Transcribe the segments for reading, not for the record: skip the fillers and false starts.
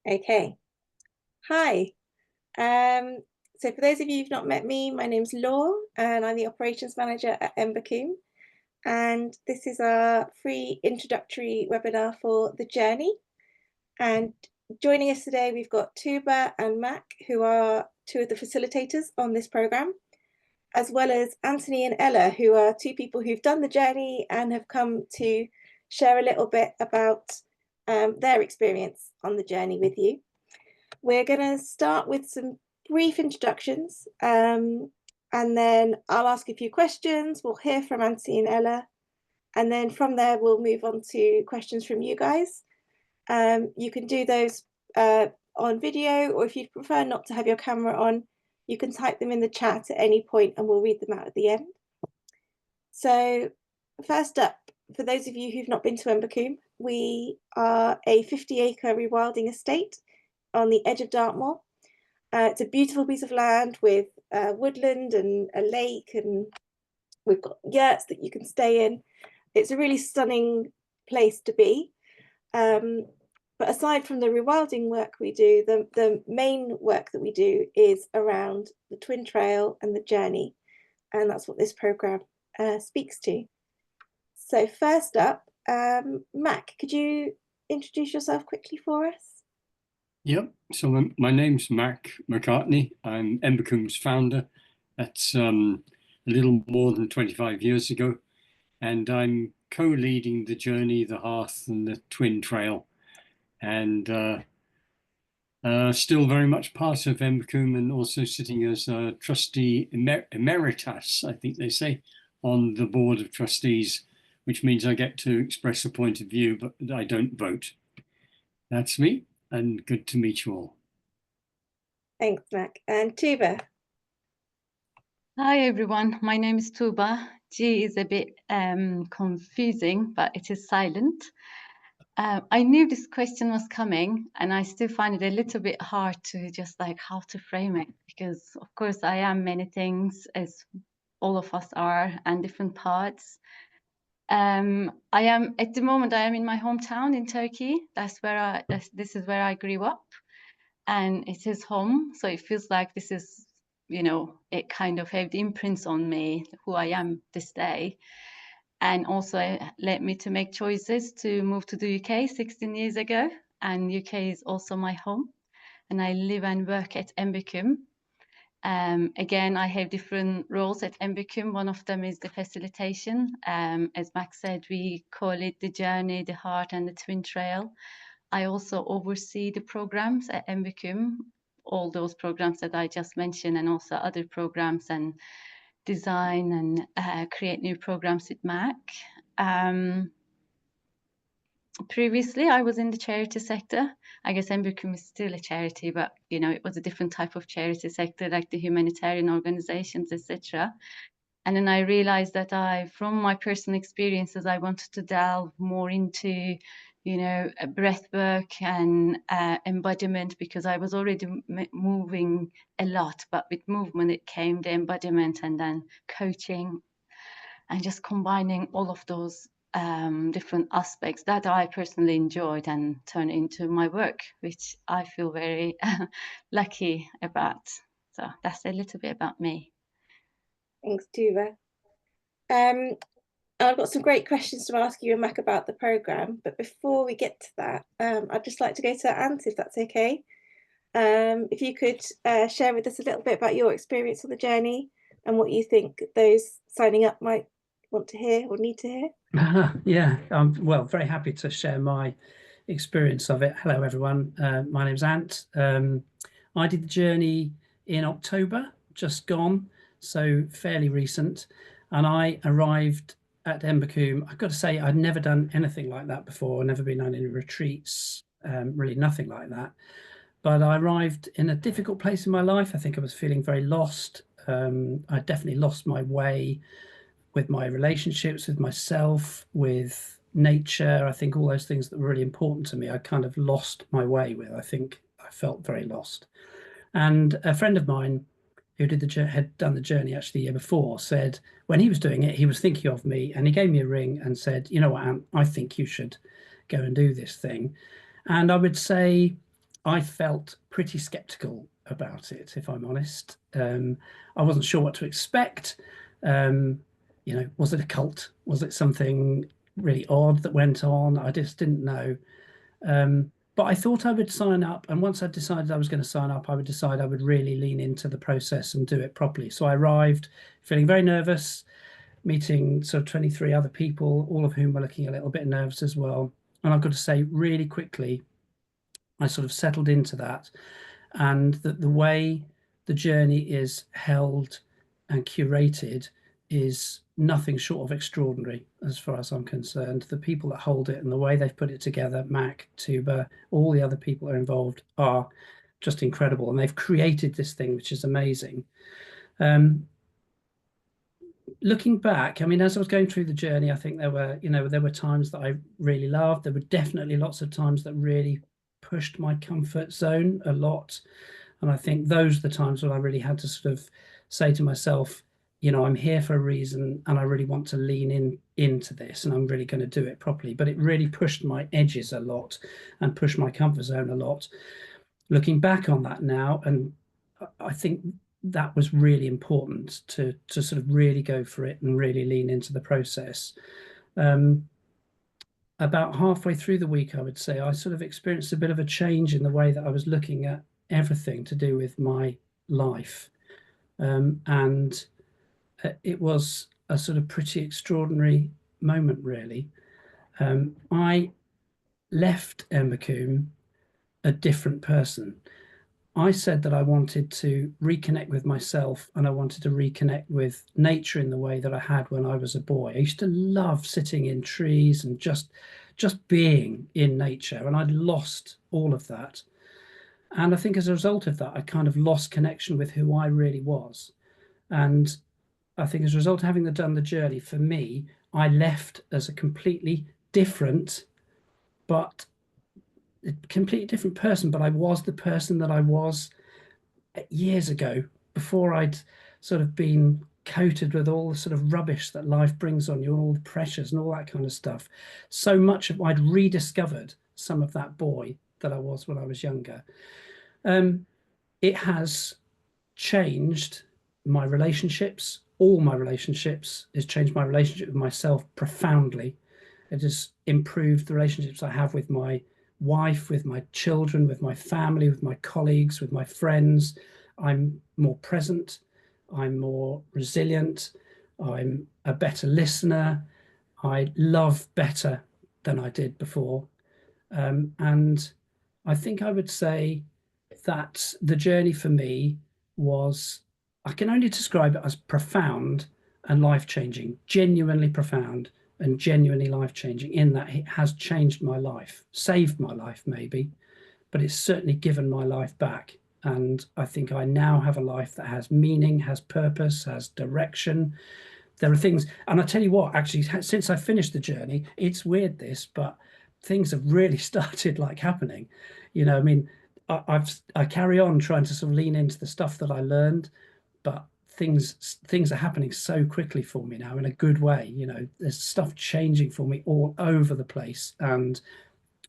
Okay. Hi. Um, so for those of you who've not met me, my name's Law and I'm the operations manager at Embercombe. And this is our free introductory webinar for the journey. And joining us today, we've got Tugba and Mac, who are two of the facilitators on this program, as well as Anthony and Ella, who are two people who've done the journey and have come to share a little bit about their experience on the journey with you. We're going to start with some brief introductions, and then I'll ask a few questions. We'll hear from Anthony and Ella, and then from there we'll move on to questions from you guys. You can do those on video, or if you prefer not to have your camera on, you can type them in the chat at any point and we'll read them out at the end. So first up, for those of you who've not been to Embercombe, we are a 50-acre rewilding estate on the edge of Dartmoor. It's a beautiful piece of land with woodland and a lake, and we've got yurts that you can stay in. It's a really stunning place to be. But aside from the rewilding work we do, the main work that we do is around the Twin Trail and the journey. And that's what this programme speaks to. So first up, Mac, could you introduce yourself quickly for us? Yep, so my name's Macartney. I'm Embercombe's founder. That's a little more than 25 years ago. And I'm co-leading the journey, the Hearth and the Twin Trail. And still very much part of Embercombe, and also sitting as a trustee emeritus, I think they say, on the board of trustees, which means I get to express a point of view, but I don't vote. That's me. And good to meet you all. Thanks, Mac. And Tugba. Hi, everyone. My name is Tugba. G is a bit confusing, but it is silent. I knew this question was coming, and I still find it a little bit hard to just how to frame it, because of course I am many things, as all of us are, and different parts. I am at the moment. I am in my hometown in Turkey. This is where I grew up, and it is home. So it feels like this is, it kind of had imprints on me who I am this day, and also led me to make choices to move to the UK 16 years ago. And UK is also my home, and I live and work at Embercombe. Again, I have different roles at Embercombe. One of them is the facilitation. As Max said, we call it the journey, the heart, and the twin trail. I also oversee the programs at Embercombe, all those programs that I just mentioned, and also other programs, and design and create new programs with Mac. Previously, I was in the charity sector. I guess Embercombe is still a charity, but it was a different type of charity sector, like the humanitarian organizations, etc. And then I realized that from my personal experiences, I wanted to delve more into, breath work and embodiment, because I was already moving a lot, but with movement, it came the embodiment and then coaching, and just combining all of those different aspects that I personally enjoyed and turned into my work, which I feel very lucky about. So that's a little bit about me. Thanks, Tugba. I've got some great questions to ask you and Mac about the programme, but before we get to that, I'd just like to go to Ant, if that's okay. If you could share with us a little bit about your experience on the journey and what you think those signing up might want to hear or need to hear. Yeah, I'm very happy to share my experience of it. Hello, everyone. My name's Ant. I did the journey in October, just gone, so fairly recent, and I arrived at Embercombe. I've got to say, I'd never done anything like that before, never been on any retreats, really nothing like that. But I arrived in a difficult place in my life. I think I was feeling very lost. I definitely lost my way with my relationships, with myself, with nature. I think all those things that were really important to me, I kind of lost my way with. I think I felt very lost. And a friend of mine who had done the journey actually the year before said, when he was doing it, he was thinking of me, and he gave me a ring and said, you know what, Ant, I think you should go and do this thing. And I would say I felt pretty skeptical about it, if I'm honest. I wasn't sure what to expect. You know, was it a cult? Was it something really odd that went on? I just didn't know. But I thought I would sign up, and once I decided I was going to sign up, I would decide I would really lean into the process and do it properly. So I arrived feeling very nervous, meeting sort of 23 other people, all of whom were looking a little bit nervous as well. And I've got to say, really quickly, I sort of settled into that, and that the way the journey is held and curated is nothing short of extraordinary as far as I'm concerned. The people that hold it and the way they've put it together, Mac, Tugba, all the other people that are involved, are just incredible, and they've created this thing which is amazing. Looking back, I mean, as I was going through the journey, I think there were times that I really loved. There were definitely lots of times that really pushed my comfort zone a lot. And I think those are the times when I really had to sort of say to myself, you know, I'm here for a reason, and I really want to lean into this, and I'm really going to do it properly. But it really pushed my edges a lot and pushed my comfort zone a lot. Looking back on that now, and I think that was really important to sort of really go for it and really lean into the process. About halfway through the week, I would say, I sort of experienced a bit of a change in the way that I was looking at everything to do with my life. And it was a sort of pretty extraordinary moment, really. I left Embercombe a different person. I said that I wanted to reconnect with myself, and I wanted to reconnect with nature in the way that I had when I was a boy. I used to love sitting in trees and just being in nature, and I'd lost all of that. And I think as a result of that, I kind of lost connection with who I really was. And I think as a result of having done the journey, for me, I left as a completely different person, but I was the person that I was years ago, before I'd sort of been coated with all the sort of rubbish that life brings on you, and all the pressures and all that kind of stuff. So much of I'd rediscovered some of that boy that I was when I was younger. It has changed my relationships, all my relationships. It's changed my relationship with myself profoundly. It has improved the relationships I have with my wife, with my children, with my family, with my colleagues, with my friends. I'm more present. I'm more resilient. I'm a better listener. I love better than I did before. And I think I would say that the journey for me was, I can only describe it as profound and life-changing, genuinely profound and genuinely life-changing, in that it has changed my life, saved my life maybe, but it's certainly given my life back. And I think I now have a life that has meaning, has purpose, has direction. There are things, and I tell you what, actually, since I finished the journey, it's weird this, but things have really started like happening. You know, I mean, I carry on trying to sort of lean into the stuff that I learned, but things are happening so quickly for me now in a good way. You know, there's stuff changing for me all over the place, and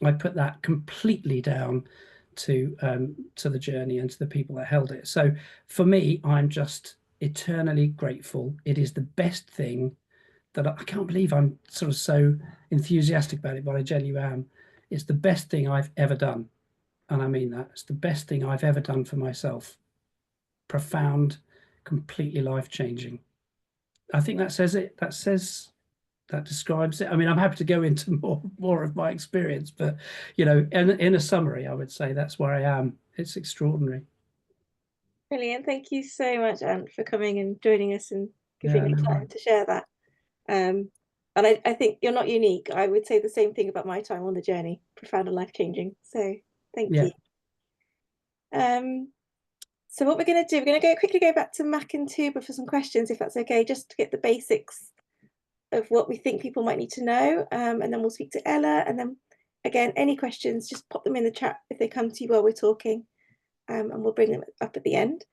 I put that completely down to the journey and to the people that held it. So for me, I'm just eternally grateful. It is the best thing that I can't believe I'm sort of so enthusiastic about it, but I genuinely am. It's the best thing I've ever done. And I mean that. It's the best thing I've ever done for myself. Profound, completely life-changing. I think that says it. That describes it. I mean, I'm happy to go into more of my experience, but you know, in a summary, I would say that's where I am. It's extraordinary. Brilliant. Thank you so much, Ant, for coming and joining us and giving Yeah, the time to share that. And I think you're not unique. I would say the same thing about my time on the journey, profound and life-changing. So thank you. So what we're going to do, we're going to quickly go back to Mac and Tugba for some questions, if that's okay, just to get the basics of what we think people might need to know. And then we'll speak to Ella. And then again, any questions, just pop them in the chat if they come to you while we're talking, and we'll bring them up at the end.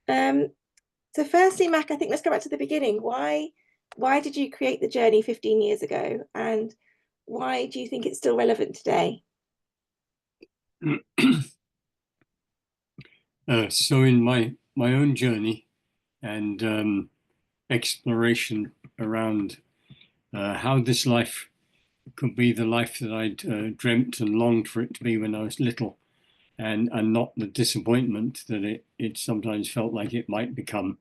So firstly, Mac, I think let's go back to the beginning. Why did you create the journey 15 years ago? And why do you think it's still relevant today? So in my own journey and exploration around how this life could be the life that I'd dreamt and longed for it to be when I was little, and not the disappointment that it sometimes felt like it might become.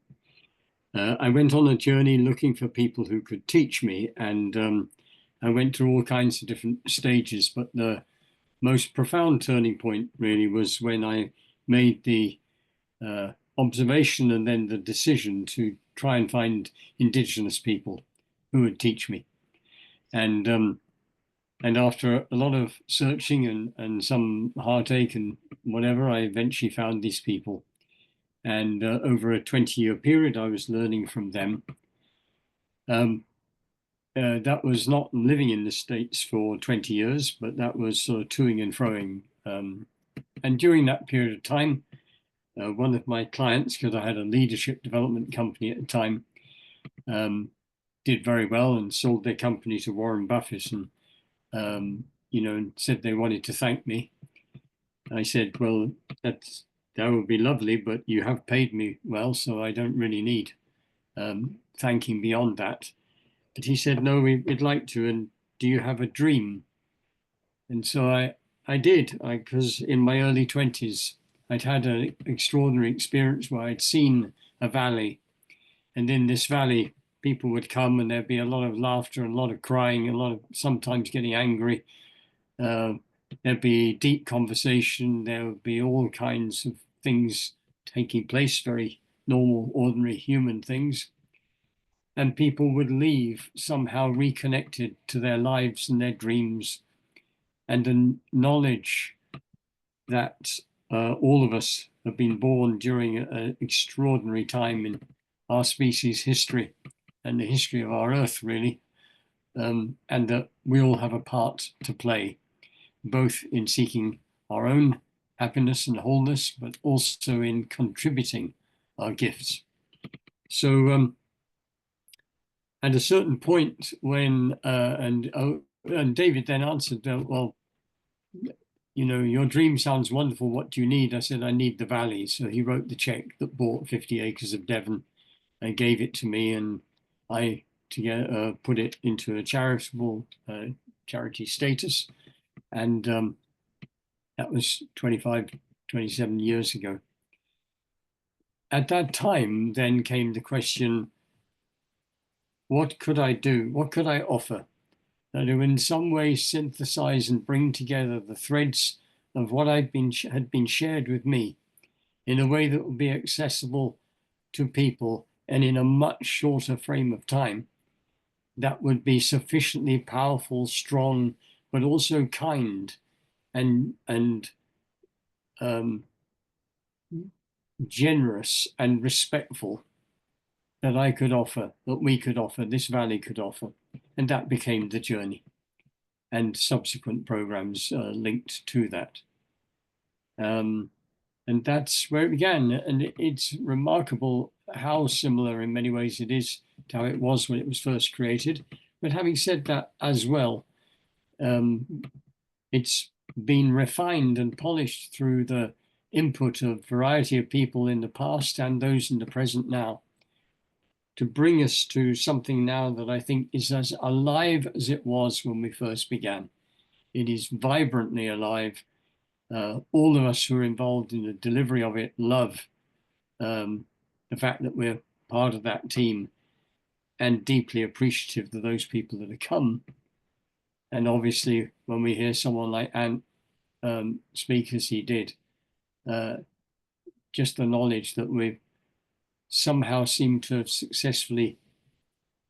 I went on a journey looking for people who could teach me, and I went through all kinds of different stages, but the most profound turning point really was when I made the observation and then the decision to try and find Indigenous people who would teach me. And after a lot of searching and some heartache and whatever, I eventually found these people. And over a 20-year period, I was learning from them. That was not living in the States for 20 years, but that was sort of toing and froing. And during that period of time, one of my clients, because I had a leadership development company at the time, did very well and sold their company to Warren Buffett, and and said they wanted to thank me. I said, well, that would be lovely, but you have paid me well, so I don't really need thanking beyond that. But he said, no, we'd like to, and do you have a dream? And so I did, because in my early 20s, I'd had an extraordinary experience where I'd seen a valley, and in this valley, people would come and there'd be a lot of laughter and a lot of crying, a lot of sometimes getting angry. There'd be deep conversation. There would be all kinds of things taking place, very normal, ordinary human things. And people would leave somehow reconnected to their lives and their dreams, and the knowledge that all of us have been born during an extraordinary time in our species' history and the history of our Earth, really, and that we all have a part to play, both in seeking our own happiness and wholeness, but also in contributing our gifts. So at a certain point when, and David then answered, well, your dream sounds wonderful. What do you need? I said, I need the valley. So he wrote the check that bought 50 acres of Devon and gave it to me, and I put it into a charitable charity status. And that was 27 years ago. At that time, then came the question, what could I do? What could I offer that would in some way synthesize and bring together the threads of what had been shared with me in a way that would be accessible to people and in a much shorter frame of time, that would be sufficiently powerful, strong, but also kind and generous and respectful, that I could offer, that we could offer, this valley could offer. And that became the journey and subsequent programs linked to that. And that's where it began. And it's remarkable how similar in many ways it is to how it was when it was first created. But having said that as well, it's been refined and polished through the input of a variety of people in the past and those in the present now, to bring us to something now that I think is as alive as it was when we first began. It is vibrantly alive. All of us who are involved in the delivery of it love the fact that we're part of that team, and deeply appreciative of those people that have come. And obviously, when we hear someone like Ant speak as he did, just the knowledge that we've somehow seemed to have successfully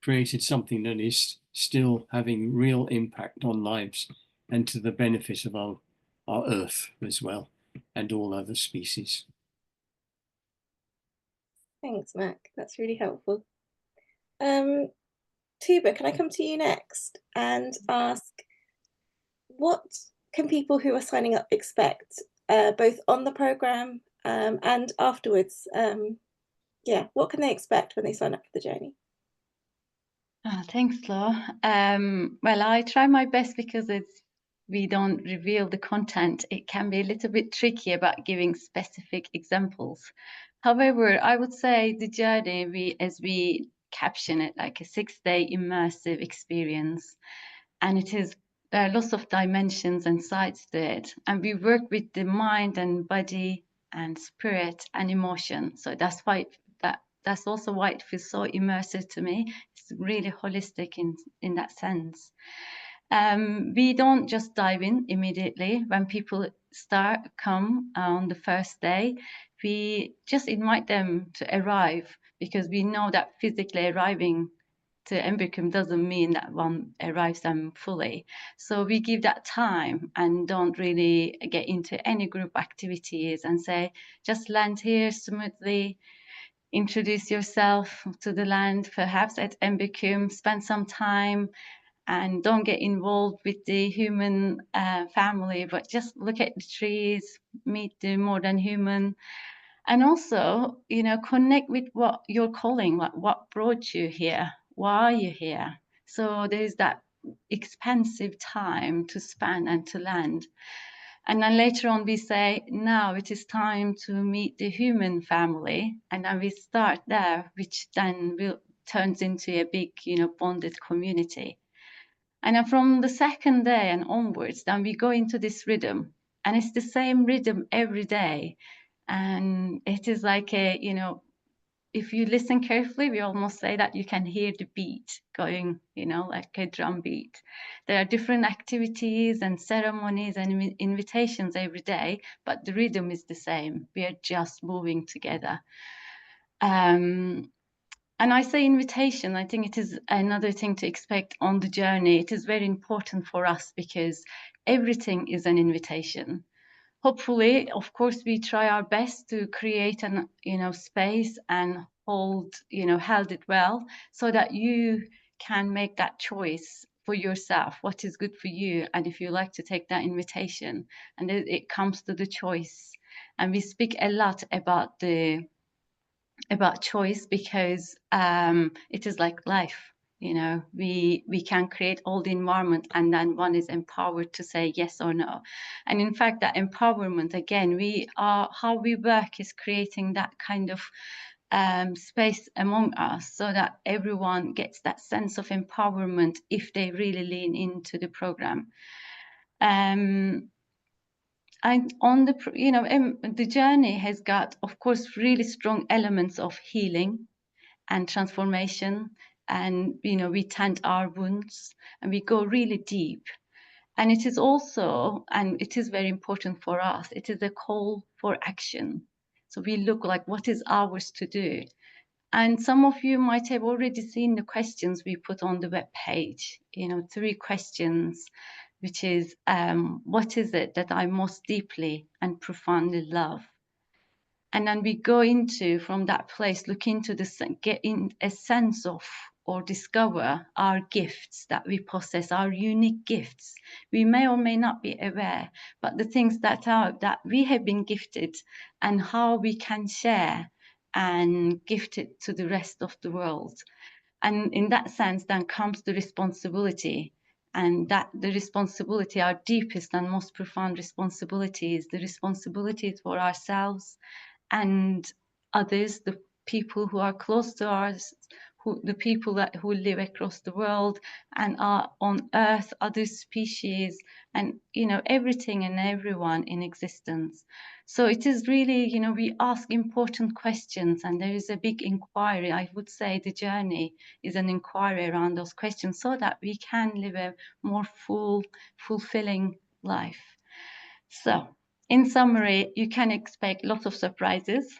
created something that is still having real impact on lives and to the benefit of our Earth as well, and all other species. Thanks, Mac. That's really helpful. Tugba, can I come to you next and ask, what can people who are signing up expect, both on the programme and afterwards? What can they expect when they sign up for the journey? Thanks, Laura. Well, I try my best because it's we don't reveal the content, it can be a little bit tricky about giving specific examples. However, I would say the journey, as we caption it, like a 6-day immersive experience, and there are lots of dimensions and sides to it. And we work with the mind and body and spirit and emotion. So that's why that's also why it feels so immersive to me. It's really holistic in that sense. We don't just dive in immediately when people come on the first day. We just invite them to arrive, because we know that physically arriving to Embercombe doesn't mean that one arrives them fully. So we give that time and don't really get into any group activities and say, just land here smoothly, introduce yourself to the land, perhaps at Embercombe, spend some time, and don't get involved with the human family, but just look at the trees, meet the more than human, and also, connect with what you're calling, what brought you here, why are you here. So there's that expansive time to span and to land. And then later on we say, now it is time to meet the human family, and then we start there, which then turns into a big, bonded community. And then from the second day and onwards, then we go into this rhythm, and it's the same rhythm every day. And it is like if you listen carefully, we almost say that you can hear the beat going, like a drum beat. There are different activities and ceremonies and invitations every day, but the rhythm is the same. We are just moving together. And I say invitation, I think it is another thing to expect on the journey. It is very important for us because everything is an invitation. Hopefully, of course, we try our best to create an, space and held it well, so that you can make that choice for yourself, what is good for you, and if you like to take that invitation. And it comes to the choice. And we speak a lot about choice because it is like life. We can create all the environment, and then one is empowered to say yes or no. And in fact, that empowerment, again, how we work is creating that kind of space among us, so that everyone gets that sense of empowerment if they really lean into the program. And on the journey has got, of course, really strong elements of healing and transformation. And, we tend our wounds and we go really deep. And it is also, and it is very important for us, it is a call for action. So we look like what is ours to do. And some of you might have already seen the questions we put on the web page, 3 questions, which is, what is it that I most deeply and profoundly love? And then we go into, from that place, look into get in a sense of, or discover our gifts that we possess, our unique gifts. We may or may not be aware, but the things that we have been gifted, and how we can share and gift it to the rest of the world. And in that sense, then comes the responsibility. And that the responsibility, our deepest and most profound responsibility, is the responsibility for ourselves and others, the people who are close to us, the people who live across the world and are on Earth, other species, and everything and everyone in existence. So it is really, we ask important questions, and there is a big inquiry. I would say the journey is an inquiry around those questions, so that we can live a more fulfilling life. So in summary, you can expect lots of surprises,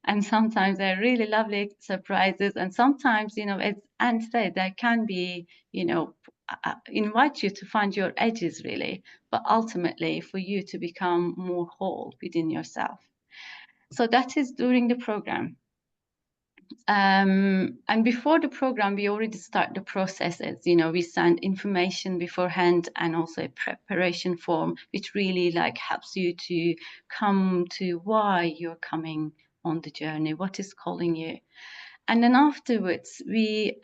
and sometimes they're really lovely surprises, and sometimes, as Anne said, there can be, invite you to find your edges, really, but ultimately for you to become more whole within yourself. So that is during the program. And before the program, we already start the processes. We send information beforehand, and also a preparation form, which really helps you to come to why you're coming on the journey, what is calling you. And then afterwards, we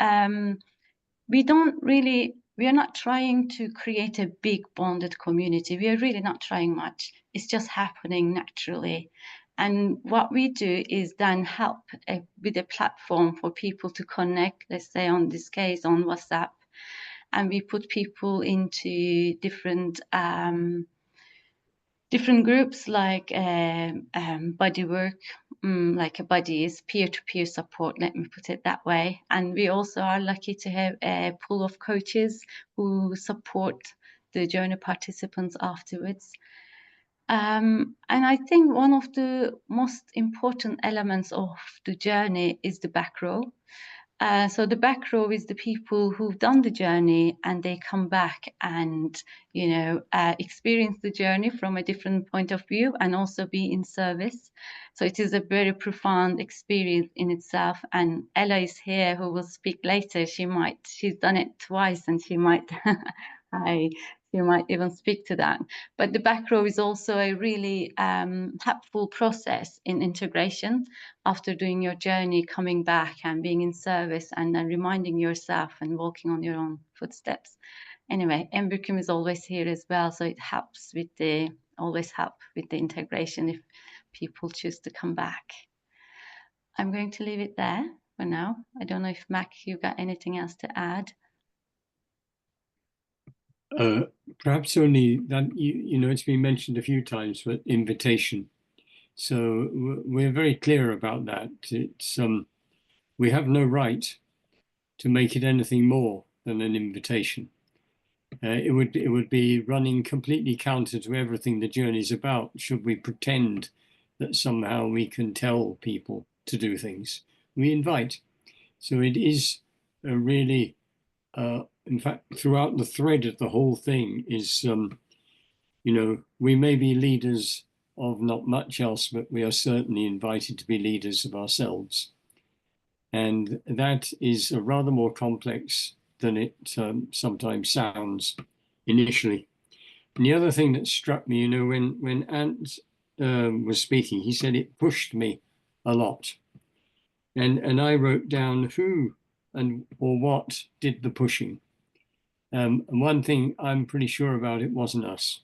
we are not trying to create a big bonded community. We are really not trying much. It's just happening naturally. And what we do is then help with a platform for people to connect, let's say on this case on WhatsApp, and we put people into different groups like body work, like a buddies, peer-to-peer support, let me put it that way. And we also are lucky to have a pool of coaches who support the journey participants afterwards. And I think one of the most important elements of the journey is the back row. So the back row is the people who've done the journey and they come back and, you know, experience the journey from a different point of view and also be in service. So it is a very profound experience in itself. And Ella is here who will speak later. She's done it twice and she might, you might even speak to that. But the back row is also a really helpful process in integration after doing your journey, coming back and being in service and then reminding yourself and walking on your own footsteps. Anyway, Embercombe is always here as well, so it helps with always help with the integration if people choose to come back. I'm going to leave it there for now. I don't know if Mac, you got anything else to add? Perhaps only that, you know, it's been mentioned a few times, but invitation. So we're very clear about that. It's we have no right to make it anything more than an invitation. It would be running completely counter to everything the journey is about should we pretend that somehow we can tell people to do things. We invite. So it is a really in fact, throughout the thread of the whole thing is, you know, we may be leaders of not much else, but we are certainly invited to be leaders of ourselves. And that is rather more complex than it sometimes sounds initially. And the other thing that struck me, you know, when Ant was speaking, he said it pushed me a lot. And I wrote down who and or what did the pushing. And one thing I'm pretty sure about, it wasn't us.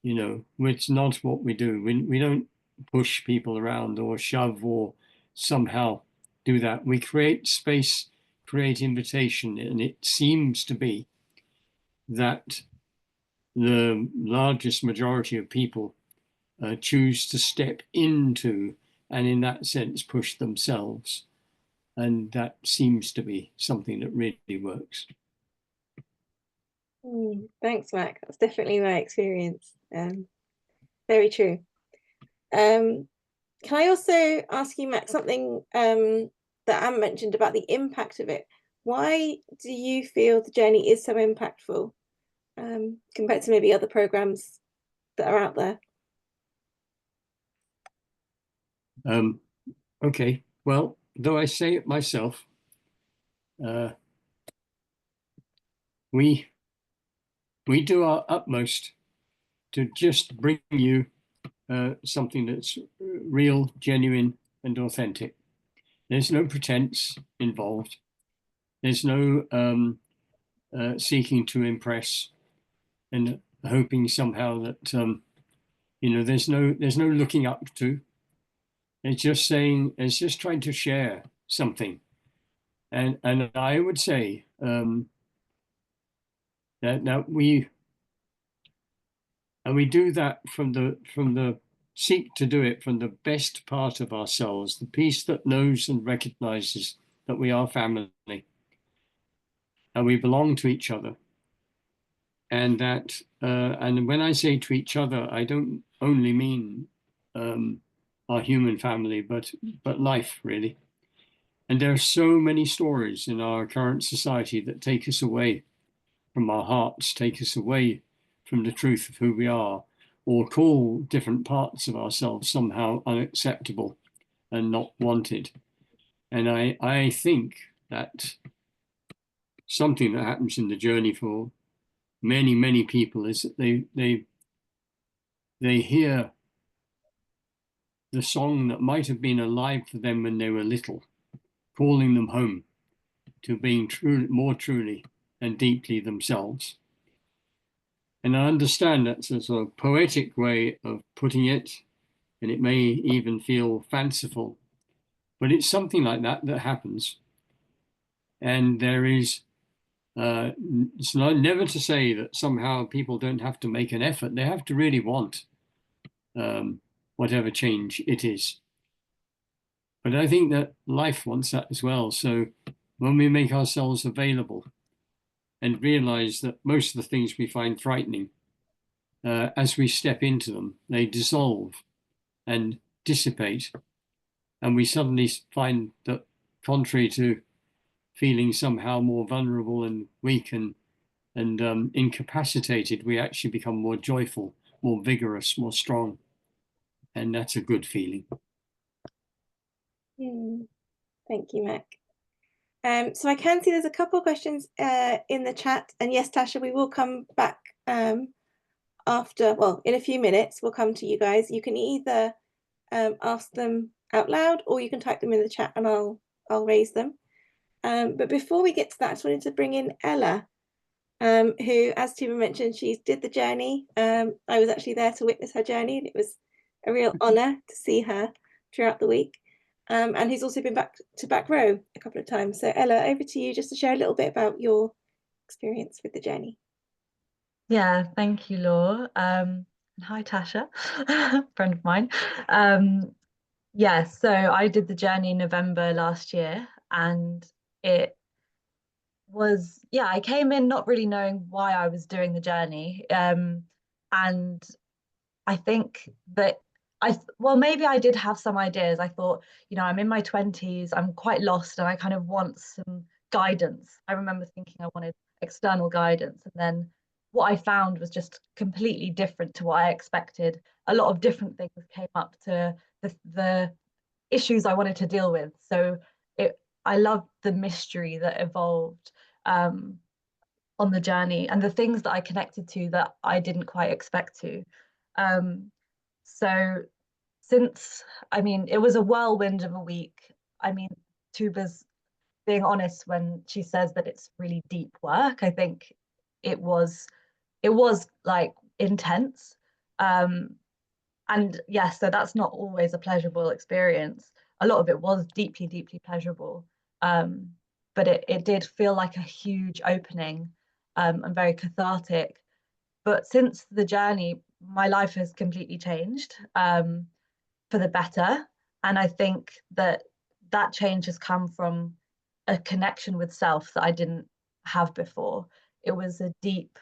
You know, it's not what we do. We don't push people around or shove or somehow do that. We create space, create invitation, and it seems to be that the largest majority of people choose to step into and in that sense push themselves. And that seems to be something that really works. Thanks, Mac. That's definitely my experience. Very true. Can I also ask you, Mac, something that Anne mentioned about the impact of it? Why do you feel the journey is so impactful compared to maybe other programs that are out there? Okay, well, though I say it myself, we do our utmost to just bring you something that's real, genuine, and authentic. There's no pretense involved. There's no seeking to impress and hoping somehow that you know, there's no looking up to. It's just saying, it's just trying to share something. And I would say that we do that from the seek to do it from the best part of ourselves, the piece that knows and recognizes that we are family and we belong to each other. And that, and when I say to each other, I don't only mean our human family, but life really. And there are so many stories in our current society that take us away from our hearts, take us away from the truth of who we are, or call different parts of ourselves somehow unacceptable and not wanted. And I think that something that happens in the journey for many, many people is that they hear the song that might have been alive for them when they were little, calling them home to being more truly and deeply themselves. And I understand that's a sort of poetic way of putting it, and it may even feel fanciful, but it's something like that that happens. And there is, it's never to say that somehow people don't have to make an effort. They have to really want whatever change it is. But I think that life wants that as well. So when we make ourselves available and realize that most of the things we find frightening, as we step into them, they dissolve and dissipate. And we suddenly find that, contrary to feeling somehow more vulnerable and weak and incapacitated, we actually become more joyful, more vigorous, more strong. And that's a good feeling. Thank you, Mac. So I can see there's a couple of questions in the chat. And yes, Tasha, we will come back after, well, in a few minutes, we'll come to you guys. You can either ask them out loud or you can type them in the chat and I'll raise them. But before we get to that, I just wanted to bring in Ella, who, as Tugba mentioned, she did the journey. I was actually there to witness her journey, and it was a real honour to see her throughout the week. And who's also been back to back row a couple of times. So Ella, over to you just to share a little bit about your experience with the journey. Yeah, thank you, Laura. Hi, Tasha, friend of mine. Yeah, so I did the journey in November last year, and it was, yeah, I came in not really knowing why I was doing the journey. And I think that well, maybe I did have some ideas. I thought, you know, I'm in my 20s, I'm quite lost, and I kind of want some guidance. I remember thinking I wanted external guidance, and then what I found was just completely different to what I expected. A lot of different things came up to the issues I wanted to deal with. So I loved the mystery that evolved on the journey and the things that I connected to that I didn't quite expect to. So since, I mean, it was a whirlwind of a week. I mean, Tugba's being honest when she says that it's really deep work. I think it was like intense. And yes, so that's not always a pleasurable experience. A lot of it was deeply, deeply pleasurable. But it did feel like a huge opening and very cathartic. But since the journey, my life has completely changed for the better. And I think that that change has come from a connection with self that I didn't have before. It was a deep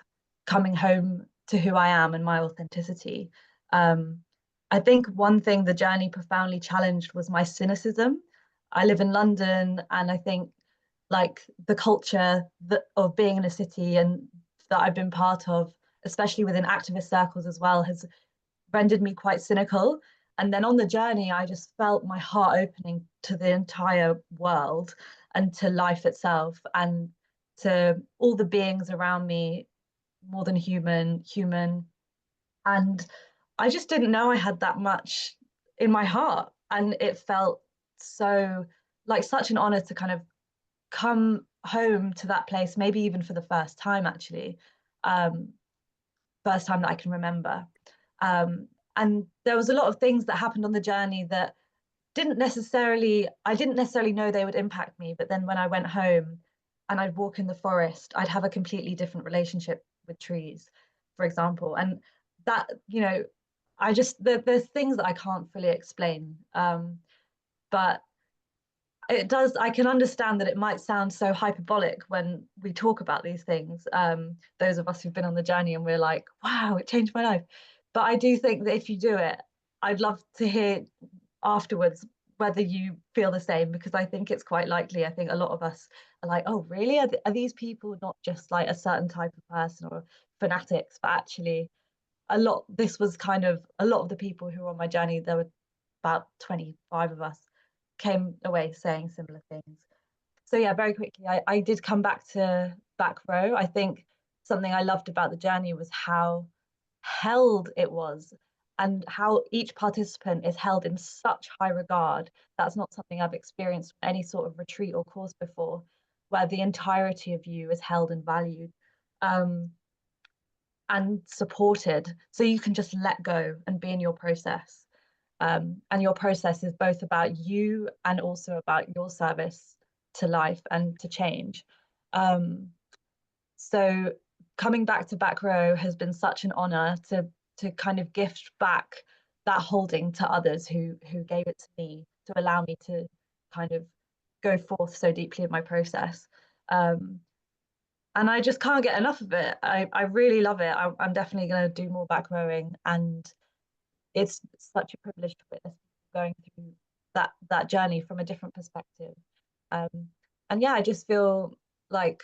coming home to who I am and my authenticity. I think one thing the journey profoundly challenged was my cynicism. I live in London, and I think like the culture of being in a city and that I've been part of, especially within activist circles as well, has rendered me quite cynical. And then on the journey, I just felt my heart opening to the entire world and to life itself and to all the beings around me, more than human. And I just didn't know I had that much in my heart. And it felt so like such an honor to kind of come home to that place, maybe even for the first time, actually. First time that I can remember. And there was a lot of things that happened on the journey that I didn't necessarily know they would impact me. But then when I went home and I'd walk in the forest, I'd have a completely different relationship with trees, for example. And that, you know, there's things that I can't fully explain. But I can understand that it might sound so hyperbolic when we talk about these things. Those of us who've been on the journey and we're like, wow, it changed my life. But I do think that if you do it, I'd love to hear afterwards whether you feel the same, because I think it's quite likely. I think a lot of us are like, oh, really? Are these people not just like a certain type of person or fanatics, but actually this was kind of a lot of the people who were on my journey. There were about 25 of us came away saying similar things. So yeah, very quickly, I did come back to back row. I think something I loved about the journey was how held it was and how each participant is held in such high regard. That's not something I've experienced from any sort of retreat or course before, where the entirety of you is held and valued, and supported, so you can just let go and be in your process. And your process is both about you and also about your service to life and to change. So coming back to Back Row has been such an honor to kind of gift back that holding to others who gave it to me, to allow me to kind of go forth so deeply in my process. And I just can't get enough of it. I really love it. I'm definitely going to do more back rowing, and it's such a privilege to witness people going through that journey from a different perspective. And yeah, I just feel like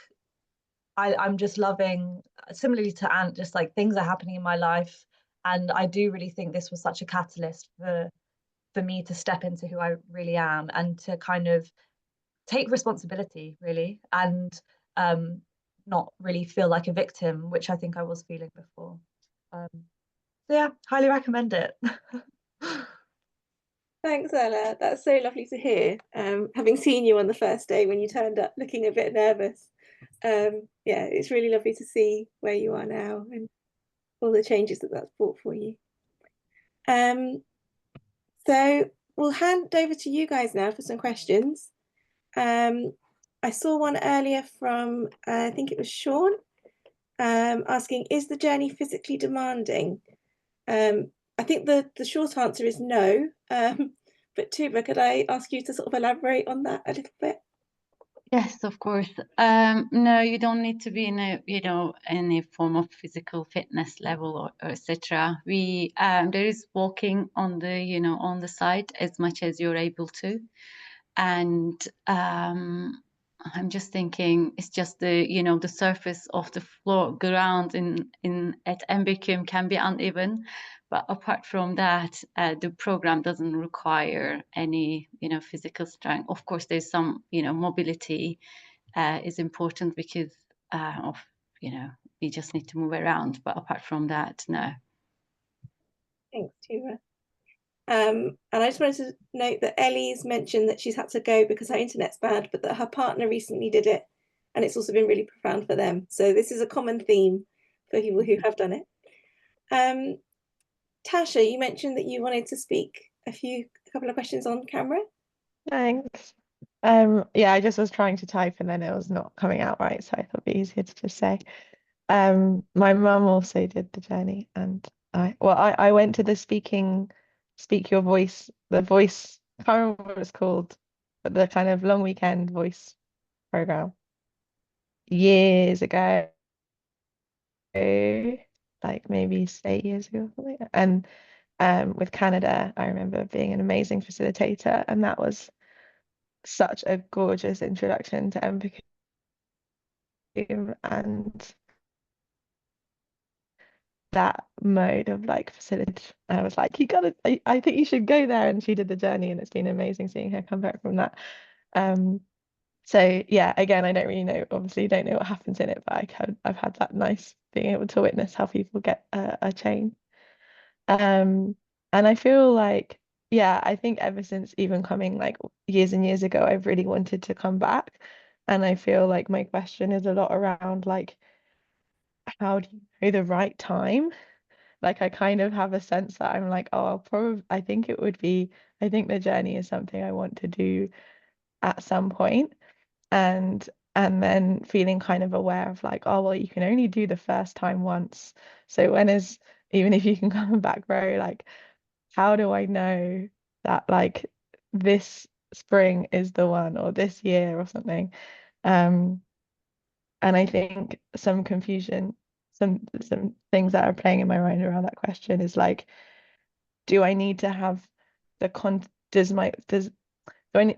I'm just loving, similarly to Ant, just like things are happening in my life, and I do really think this was such a catalyst for me to step into who I really am and to kind of take responsibility, really, and not really feel like a victim, which I think I was feeling before. So yeah, highly recommend it. Thanks, Ella. That's so lovely to hear. Having seen you on the first day when you turned up looking a bit nervous. Yeah, it's really lovely to see where you are now and all the changes that that's brought for you. So we'll hand over to you guys now for some questions. I saw one earlier from, I think it was Sean, asking, is the journey physically demanding? I think the short answer is no, but Tugba, could I ask you to sort of elaborate on that a little bit? Yes, of course. No, you don't need to be in a, any form of physical fitness level or etc. There is walking on the, on the side as much as you're able to. And I'm just thinking it's just the, the surface of the floor ground at Embercombe can be uneven. But apart from that, the program doesn't require any, physical strength. Of course, there's some, mobility is important because of, you just need to move around. But apart from that, no. Thanks, Tugba. And I just wanted to note that Ellie's mentioned that she's had to go because her internet's bad, but that her partner recently did it, and it's also been really profound for them. So this is a common theme for people who have done it. Tasha, you mentioned that you wanted to speak a couple of questions on camera. Thanks. Yeah, I just was trying to type and then it was not coming out right, so I thought it'd be easier to just say. My mum also did the journey, and I went to the Speak Your Voice, the voice, I can't remember what it's called, but the kind of long weekend voice program years ago, like maybe 8 years ago or something. And with Canada, I remember being an amazing facilitator, and that was such a gorgeous introduction to Embercombe. And that mode of like facility, I was like, I think you should go there. And she did the journey, and it's been amazing seeing her come back from that. So yeah, again, I don't really know, obviously don't know what happens in it, but I've had that nice being able to witness how people get a change. And I feel like, yeah, I think ever since even coming like years and years ago, I've really wanted to come back. And I feel like my question is a lot around like, how do you know the right time? Like I kind of have a sense that I'm like, oh, I think the journey is something I want to do at some point. And then feeling kind of aware of like, oh, well, you can only do the first time once. So even if you can come back row, like, how do I know that like this spring is the one, or this year or something? And I think some confusion, some things that are playing in my mind around that question is like, do I need to have the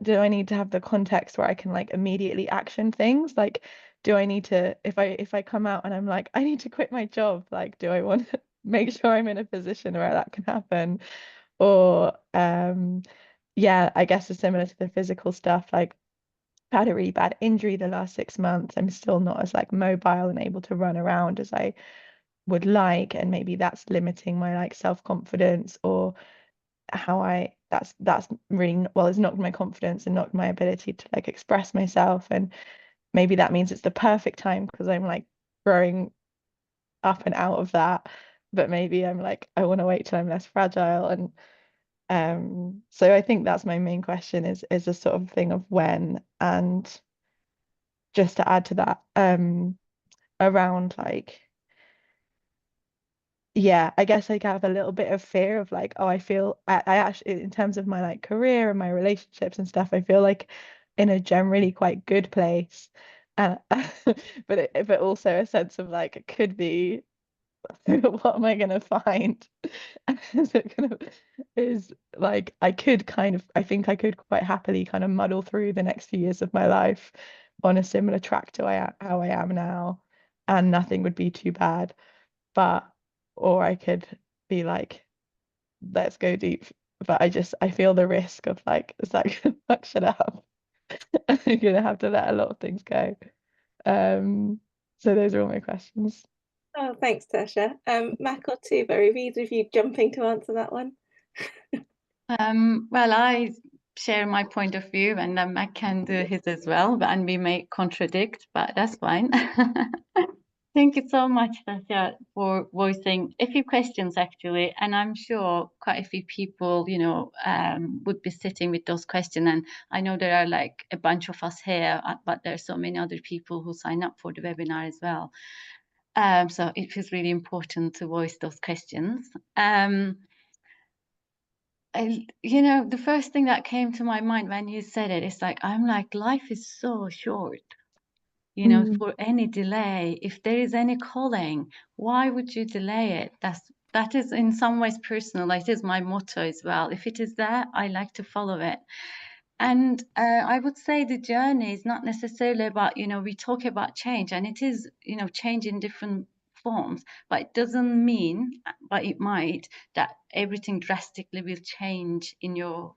do I need to have the context where I can like immediately action things? Like, do I need to, if I come out and I'm like, I need to quit my job, like, do I want to make sure I'm in a position where that can happen? Or yeah, I guess it's similar to the physical stuff. Like, I had a really bad injury the last 6 months. I'm still not as like mobile and able to run around as I would like, and maybe that's limiting my like self-confidence, or how that's really, well, it's knocked my confidence and knocked my ability to like express myself. And maybe that means it's the perfect time because I'm like growing up and out of that, but maybe I'm like, I want to wait till I'm less fragile. And so I think that's my main question is a sort of thing of when. And just to add to that, around like, yeah, I guess I have a little bit of fear of like, oh, I feel I actually, in terms of my like career and my relationships and stuff, I feel like in a generally quite good place. And but also a sense of like it could be what am I gonna find? Is it gonna is like I could kind of I think I could quite happily kind of muddle through the next few years of my life on a similar track to how I am now, and nothing would be too bad. But or I could be like, let's go deep. But I feel the risk of like, is that gonna fuck shit up? I'm gonna have to let a lot of things go. So those are all my questions. Oh, thanks, Tasha. Mac or Tuba, are either of you jumping to answer that one? Well, I share my point of view, and then Mac can do his as well, and we may contradict, but that's fine. Thank you so much, Tasha, for voicing a few questions actually, and I'm sure quite a few people, would be sitting with those questions. And I know there are like a bunch of us here, but there are so many other people who sign up for the webinar as well. So it is really important to voice those questions. The first thing that came to my mind when you said it is like, I'm like, life is so short. For any delay, if there is any calling, why would you delay it? That is in some ways personal. It is my motto as well. If it is there, I like to follow it. And I would say the journey is not necessarily about, we talk about change, and it is, change in different forms, but it doesn't mean, but it might, that everything drastically will change in your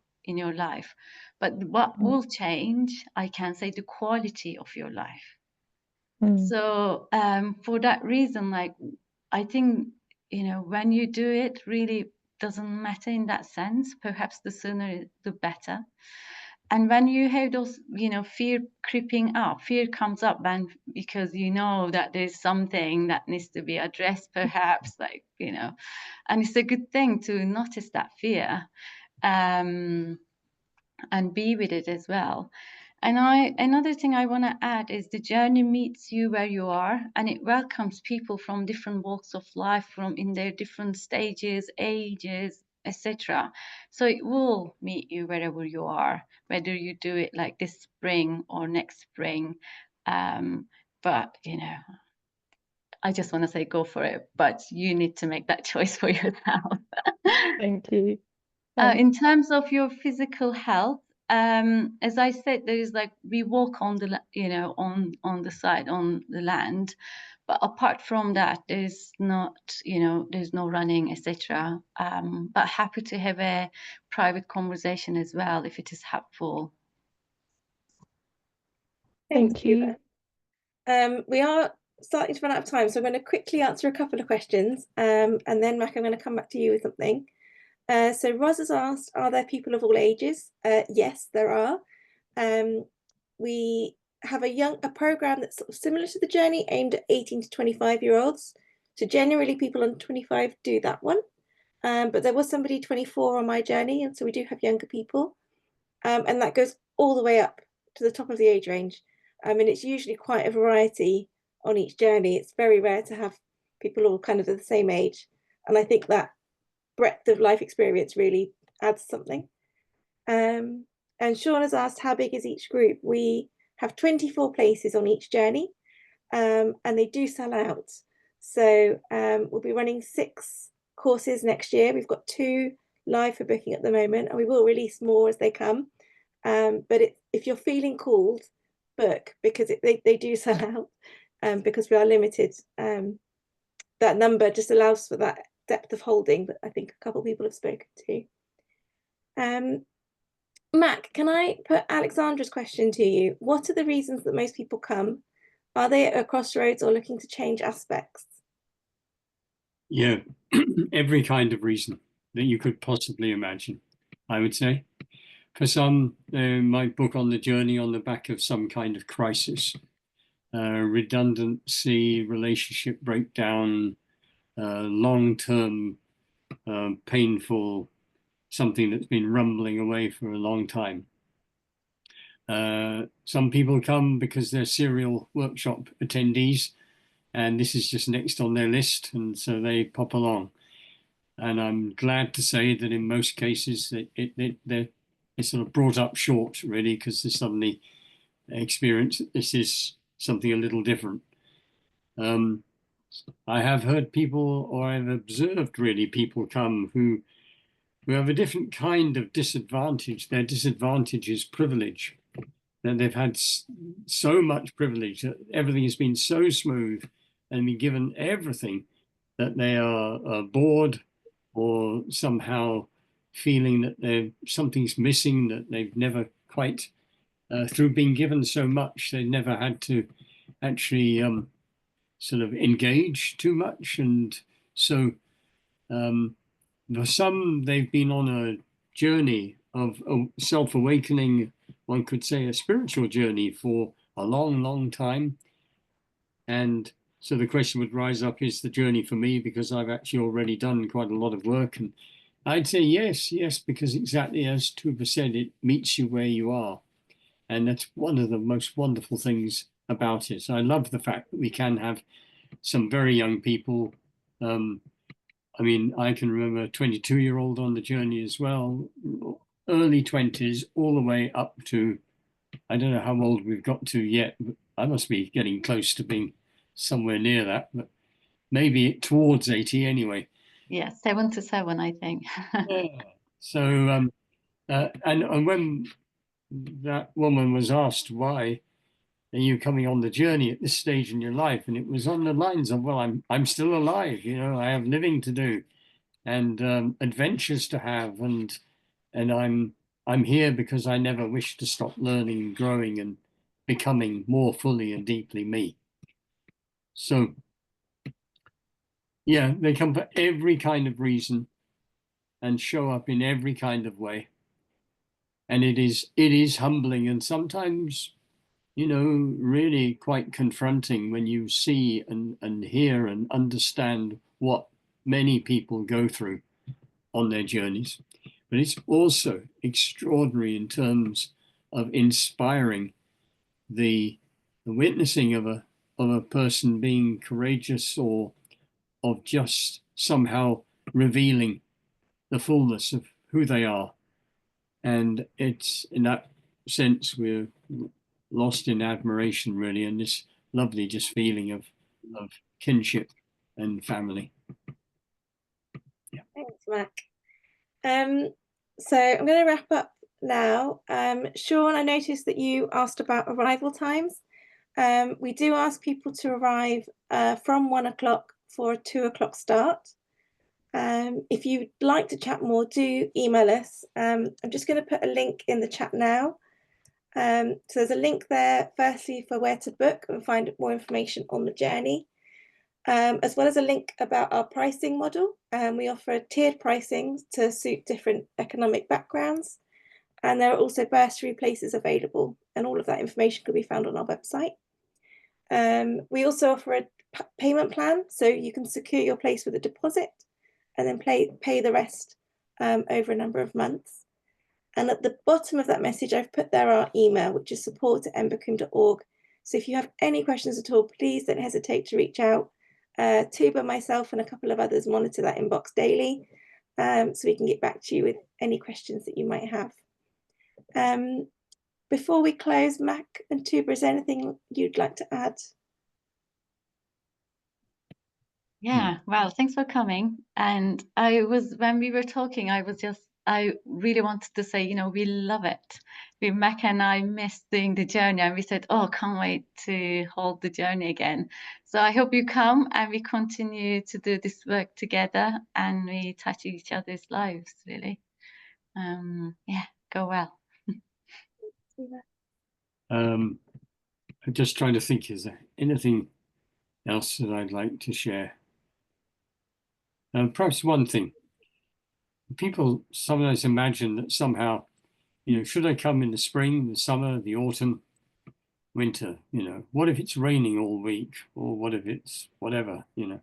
life. But what will change, I can say, the quality of your life. So for that reason, like, I think, when you do it, really doesn't matter in that sense. Perhaps the sooner, the better. And when you have those, fear creeping up, fear comes up because that there's something that needs to be addressed, perhaps, like, and it's a good thing to notice that fear and be with it as well. And another thing I want to add is the journey meets you where you are, and it welcomes people from different walks of life, from in their different stages, ages, etc. So it will meet you wherever you are, whether you do it like this spring or next spring. But I just want to say go for it, but you need to make that choice for yourself. Thank you. In terms of your physical health, as I said, there is like we walk on the on the side on the land, but apart from that, there's not there's no running, etc. But happy to have a private conversation as well if it is helpful. Thanks, Thank you. Tuba. We are starting to run out of time, so I'm going to quickly answer a couple of questions, and then Mac, I'm going to come back to you with something. So Roz has asked, are there people of all ages? Yes, there are. We have a program that's sort of similar to the journey, aimed at 18 to 25-year-olds. So generally people under 25 do that one. But there was somebody 24 on my journey, and so we do have younger people. And that goes all the way up to the top of the age range. And it's usually quite a variety on each journey. It's very rare to have people all kind of at the same age. And I think that breadth of life experience really adds something. And Sean has asked, how big is each group? We have 24 places on each journey, and they do sell out. So we'll be running 6 courses next year. We've got 2 live for booking at the moment, and we will release more as they come. But if you're feeling called, book, because they do sell out, because we are limited. That number just allows for that depth of holding that I think a couple of people have spoken to. Mac, can I put Alexandra's question to you? What are the reasons that most people come? Are they at a crossroads or looking to change aspects? Yeah, every kind of reason that you could possibly imagine, I would say. For some, they might book on the journey on the back of some kind of crisis. redundancy, relationship breakdown, long-term painful, something that's been rumbling away for a long time. Some people come because they're serial workshop attendees, and this is just next on their list, and so they pop along. And I'm glad to say that in most cases they're sort of brought up short, really, because they suddenly experience that this is something a little different. I have heard people, or I've observed really, people come who have a different kind of disadvantage. Their disadvantage is privilege. And they've had so much privilege that everything has been so smooth and been given everything that they are bored or somehow feeling that something's missing, that they've never quite, through being given so much, they've never had to actually sort of engage too much. And so for some, they've been on a journey of self-awakening, one could say a spiritual journey for a long, long time. And so the question would rise up, is the journey for me? Because I've actually already done quite a lot of work. And I'd say yes, because exactly as Tugba said, it meets you where you are. And that's one of the most wonderful things about it. So I love the fact that we can have some very young people. I mean, I can remember a 22-year-old on the journey as well, early 20s, all the way up to, I don't know how old we've got to yet, but I must be getting close to being somewhere near that, but maybe towards 80 anyway. Yeah, 77, I think. Yeah. So, and when that woman was asked, why are you coming on the journey at this stage in your life? And it was on the lines of, well, I'm still alive, you know, I have living to do and adventures to have, and I'm here because I never wish to stop learning and growing and becoming more fully and deeply me. So yeah, they come for every kind of reason and show up in every kind of way. And it is humbling and sometimes, you know, really quite confronting when you see and hear and understand what many people go through on their journeys. But it's also extraordinary in terms of inspiring the witnessing of a person being courageous, or of just somehow revealing the fullness of who they are. And it's in that sense we're lost in admiration, really, and this lovely just feeling of kinship and family. Yeah. Thanks, Mac. So I'm going to wrap up now. Sean, I noticed that you asked about arrival times. We do ask people to arrive from 1 o'clock for a 2 o'clock start. If you'd like to chat more, do email us. I'm just going to put a link in the chat now. So there's a link there, firstly, for where to book and find more information on the journey, as well as a link about our pricing model. We offer tiered pricing to suit different economic backgrounds. And there are also bursary places available, and all of that information can be found on our website. We also offer a payment plan, so you can secure your place with a deposit and then pay the rest over a number of months. And at the bottom of that message, I've put there our email, which is support@embercombe.org. So if you have any questions at all, please don't hesitate to reach out. Tugba, myself, and a couple of others monitor that inbox daily, so we can get back to you with any questions that you might have. Before we close, Mac and Tugba, is there anything you'd like to add? Yeah, well, thanks for coming. And when we were talking, I really wanted to say, you know, we love it. Mac and I missed doing the journey, and we said, oh, can't wait to hold the journey again. So I hope you come and we continue to do this work together and we touch each other's lives, really. Yeah, go well. I'm just trying to think, is there anything else that I'd like to share? Perhaps one thing. People sometimes imagine that somehow, you know, should I come in the spring, the summer, the autumn? winter, you know? What if it's raining all week, or what if it's whatever, you know?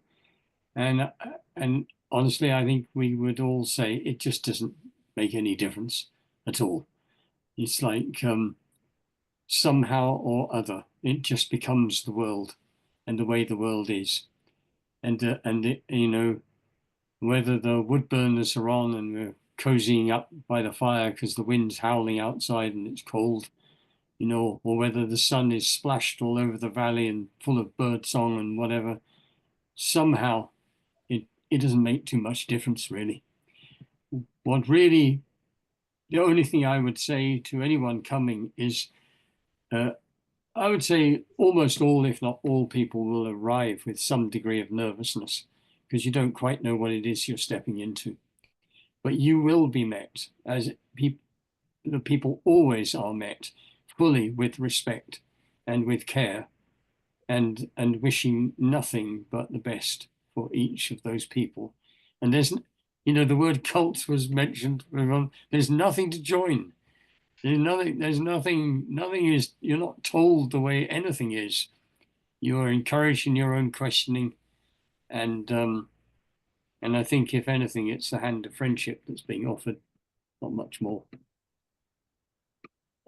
And honestly, I think we would all say it just doesn't make any difference at all. It's like somehow or other, it just becomes the world and the way the world is. And it, you know, whether the wood burners are on and we're cozying up by the fire because the wind's howling outside and it's cold, you know, or whether the sun is splashed all over the valley and full of bird song and whatever, somehow it doesn't make too much difference, really. What really, the only thing I would say to anyone coming is, I would say almost all, if not all, people will arrive with some degree of nervousness because you don't quite know what it is you're stepping into. But you will be met, as the people always are met, fully with respect and with care, and wishing nothing but the best for each of those people. And there's, you know, the word cult was mentioned. There's nothing to join. There's nothing is, you're not told the way anything is. You're encouraged in your own questioning. And I think if anything, it's the hand of friendship that's being offered, not much more.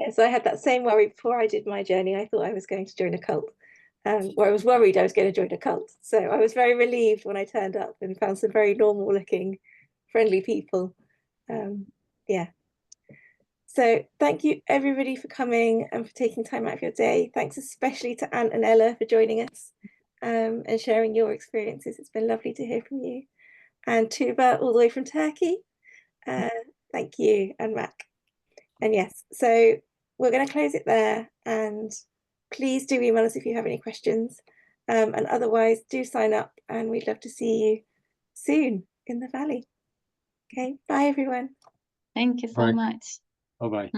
Yeah, so I had that same worry before I did my journey. I thought I was going to join a cult, or I was worried I was going to join a cult. So I was very relieved when I turned up and found some very normal looking, friendly people. Yeah. So thank you everybody for coming and for taking time out of your day. Thanks especially to Ant and Ella for joining us and sharing your experiences. It's been lovely to hear from you. And Tugba all the way from Turkey. Thank you, and Mac. And yes, so we're going to close it there, and please do email us if you have any questions, and otherwise do sign up, and we'd love to see you soon in the Valley. Okay, bye everyone. Thank you so much. Bye-bye.